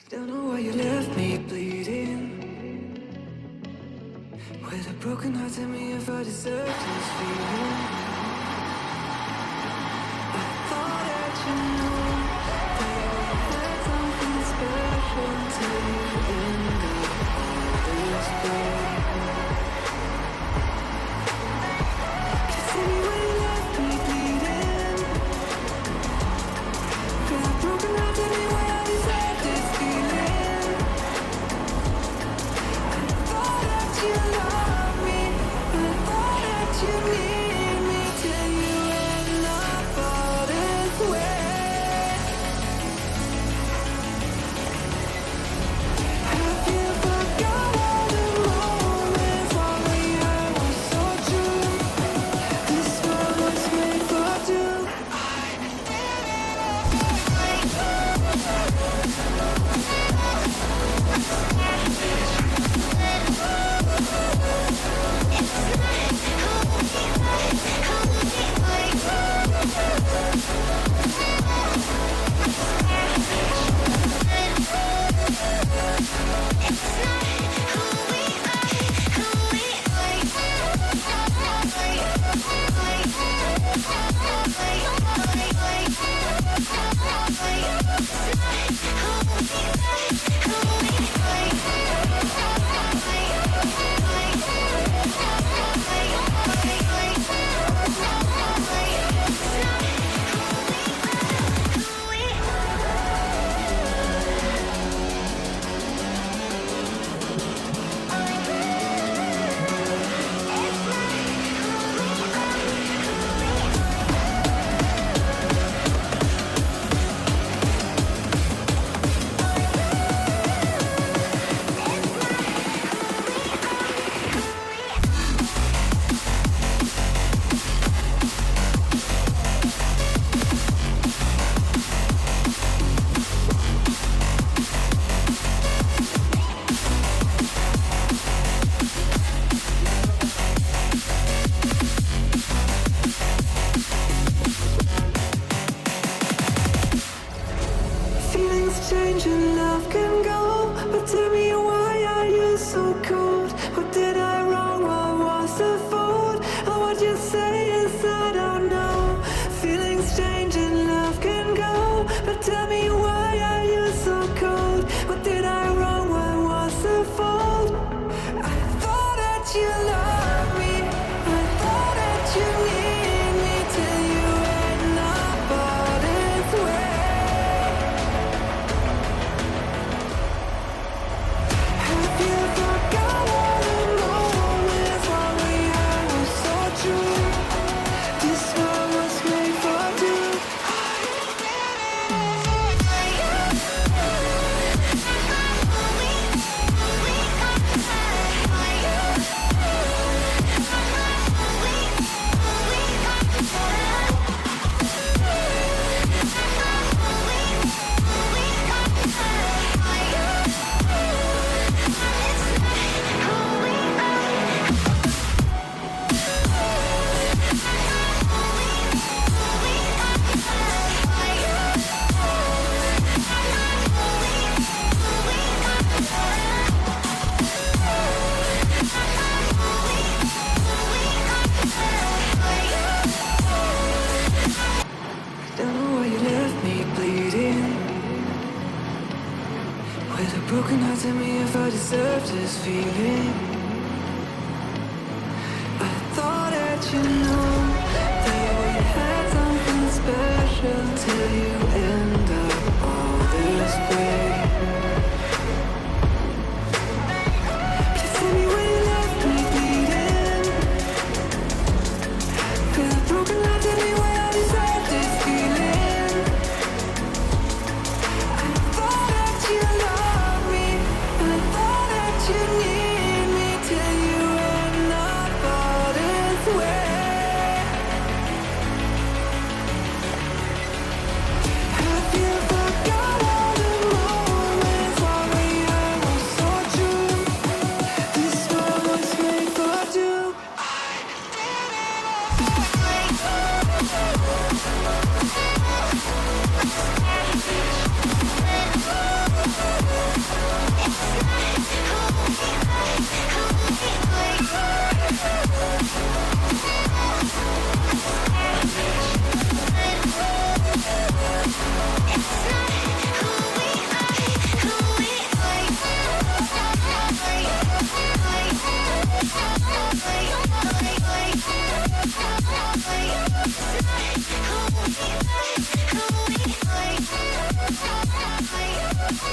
Don't know why you left me bleeding. With a broken heart, tell me if I deserve this feeling. I thought that you knew that we had something special till you end up all this way. Just tell me why you left me bleeding. With a broken heart, tell me why I deserve this feeling. I thought that you loved me, I thought that you need me till you end up all this way. Have you forgot all the moments when we had was so true? This world was made for two. Feelings change and love can go, but tell me why are you so cold? What did I wrong? What was the fault? And what you say is I don't know. Feelings change and love can go, but tell me why are you so cold? What did I wrong? What was the fault? I thought that you loved me, I thought that you need me till you end up all this way. Have you forgot all the moments when we had was so true? This world was made for two. Don't know why you left me bleeding. With a broken heart, tell me if I deserve this feeling. I thought that you knew that we had something special till you end up all this way. Please tell me why you left me bleeding. With a broken heart, tell me why I deserve this feeling. I thought that you loved me, I thought that you need me till you end up all this way. Have you forgot all the moments? Like